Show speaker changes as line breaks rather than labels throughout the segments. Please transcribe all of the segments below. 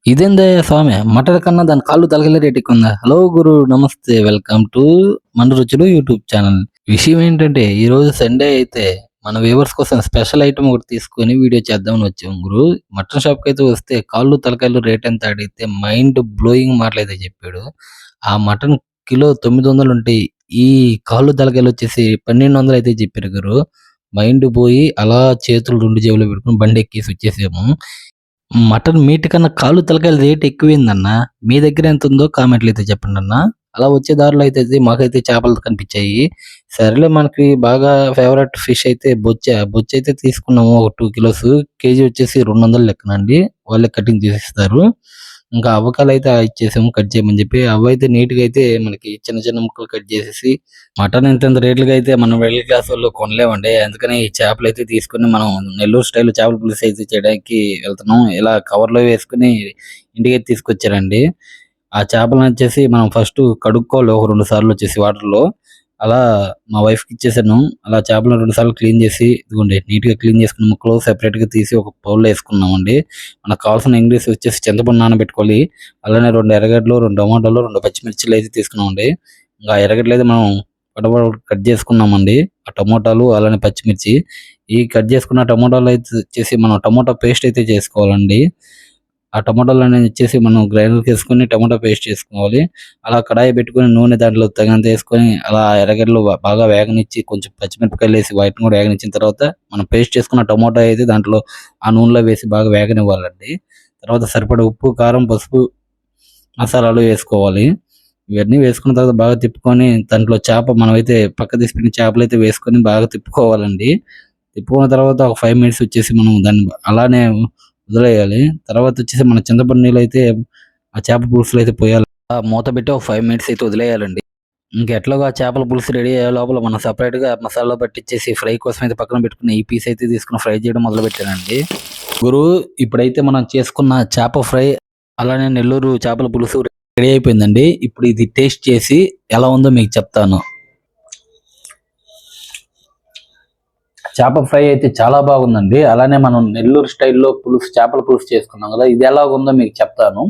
ఇదేందయ్యా స్వామి mutton కన్నా దాని కాళ్ళు తలకెళ్ళే రేట్ ఎక్కువ ఉందా? హలో గురు నమస్తే వెల్కమ్ టు మన రుచులు యూట్యూబ్ ఛానల్. విషయం ఏంటంటే ఈ రోజు సండే అయితే మన వ్యూవర్స్ కోసం స్పెషల్ ఐటమ్ ఒకటి తీసుకొని వీడియో చేద్దామని వచ్చాం గురు. మటన్ షాప్కి అయితే వస్తే కాళ్ళు తలకాయలు రేట్ ఎంత అడిగితే మైండ్ బ్లోయింగ్ మాటలైతే చెప్పాడు. ఆ మటన్ కిలో 900 ఉంటాయి. ఈ కాళ్ళు తలకాయలు వచ్చేసి 1200 అయితే చెప్పారు గురు. మైండ్ పోయి అలా చేతులు రెండు జేబులో పెట్టుకుని బండి ఎక్కేసి వచ్చేసాము. మటన్ మీట్ కన్నా కాళ్ళు తలకాయల రేట్ ఎక్కువైందన్న. మీ దగ్గర ఎంత ఉందో కామెంట్లు అయితే చెప్పండి అన్న. అలా వచ్చే దారిలో అయితే మాకైతే చేపలు కనిపించాయి. సరేలే మనకి బాగా ఫేవరెట్ ఫిష్ అయితే బొచ్చ అయితే తీసుకున్నాము. ఒక 2 కిలోస్ కేజీ వచ్చేసి 200 లెక్కనండి. వాళ్ళే కటింగ్ చేసిస్తారు. ఇంకా అవకాలైతే ఇచ్చేసాము కట్ చేయమని చెప్పి. అవైతే నీట్‌గా అయితే మనకి చిన్న చిన్న ముక్కలు కట్ చేసేసి మటన్ ఇంతింత రేట్లుగా అయితే మనం మిడిల్ క్లాస్ వాళ్ళు కొనలేమండి. అందుకని ఈ చేపలైతే తీసుకొని మనం నెల్లూరు స్టైల్ చేపల పులుసు అయితే చేయడానికి వెళ్తున్నాం. ఇలా కవర్‌లో వేసుకొని ఇంటికైతే తీసుకొచ్చారండి. ఆ చేపలను వచ్చేసి మనం ఫస్ట్ కడుక్కోవాలి ఒక 2 సార్లు వచ్చేసి వాటర్‌లో. అలా మా వైఫ్‌కి ఇచ్చేసాను. అలా చేపలను 2 సార్లు క్లీన్ చేసి ఇదిగోండి నీట్‌గా క్లీన్ చేసుకున్న ముక్కలు సెపరేట్‌గా తీసి ఒక బౌల్‌లో ఏసుకున్నామండి. మనకు కావాల్సిన ఇంగ్రీడియన్స్ వచ్చేసి చింతపండు నానబెట్టుకోవాలి. అలానే 2 ఎర్రగడ్డలు, 2 టమాటాలు, 2 పచ్చిమిర్చిలు అయితే తీసుకున్నామండి. ఇంకా ఎర్రగడ్డలు అయితే మనం పటపట కట్ చేసుకున్నామండి. ఆ టమోటాలు అలానే పచ్చిమిర్చి. ఈ కట్ చేసుకున్న టమోటాలు అయితే వచ్చేసి మనం టమోటా పేస్ట్ అయితే చేసుకోవాలండి. ఆ టమాటాలనేవి వచ్చేసి మనం గ్రైండర్‌కేసుకొని టమాటా పేస్ట్ చేసుకోవాలి. అలా కడాయి పెట్టుకొని నూనె దాంట్లో తగినంత ఏసుకొని అలా ఎర్రగడ్డలు బాగా వేగనిచ్చి కొంచెం పచ్చిమిరపకాయలేసి వాటిని కూడా వేగనిచ్చిన తర్వాత మనం పేస్ట్ చేసుకున్న టమోటా అయితే దాంట్లో ఆ నూనెలో వేసి బాగా వేగనివ్వాలండి. తర్వాత సరిపడా ఉప్పు, కారం, పసుపు, మసాలాలు వేసుకోవాలి. ఇవన్నీ వేసుకున్న తర్వాత బాగా తిప్పుకొని దాంట్లో మనమైతే పక్క తీసి పెట్టిన చేపలైతే వేసుకొని బాగా తిప్పుకోవాలండి. తిప్పుకున్న తర్వాత ఒక 5 మినిట్స్ వచ్చేసి మనం దాన్ని అలానే వదిలేయాలి. తర్వాత వచ్చేసి మన చింతపండు నీళ్ళైతే ఆ చేప పులుసులో అయితే పోయాలి. మూత పెట్టి ఒక 5 మినిట్స్ అయితే వదిలేయాలండి. ఇంకెట్లాగో ఆ చేపల పులుసు రెడీ అయ్యే లోపల మనం సెపరేట్‌గా మసాలా పట్టిచ్చేసి ఫ్రై కోసం అయితే పక్కన పెట్టుకున్న ఈ పీస్ అయితే తీసుకొని ఫ్రై చేయడం మొదలుపెట్టానండి. గురు ఇప్పుడైతే మనం చేసుకున్న చేప ఫ్రై అలానే నెల్లూరు చేపల పులుసు రెడీ అయిపోయిందండి. ఇప్పుడు ఇది టేస్ట్ చేసి ఎలా ఉందో మీకు చెప్తాను. చేప ఫ్రై అయితే చాలా బాగుందండి. అలానే మనం నెల్లూరు స్టైల్‌లో చేపల పులుసు చేసుకున్నాం కదా! ఇది ఎలాగుందో మీకు చెప్తాను.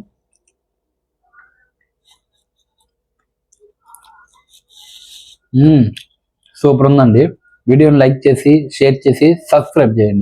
సూపర్ ఉందండి. వీడియోని లైక్ చేసి, షేర్ చేసి, సబ్స్క్రైబ్ చేయండి.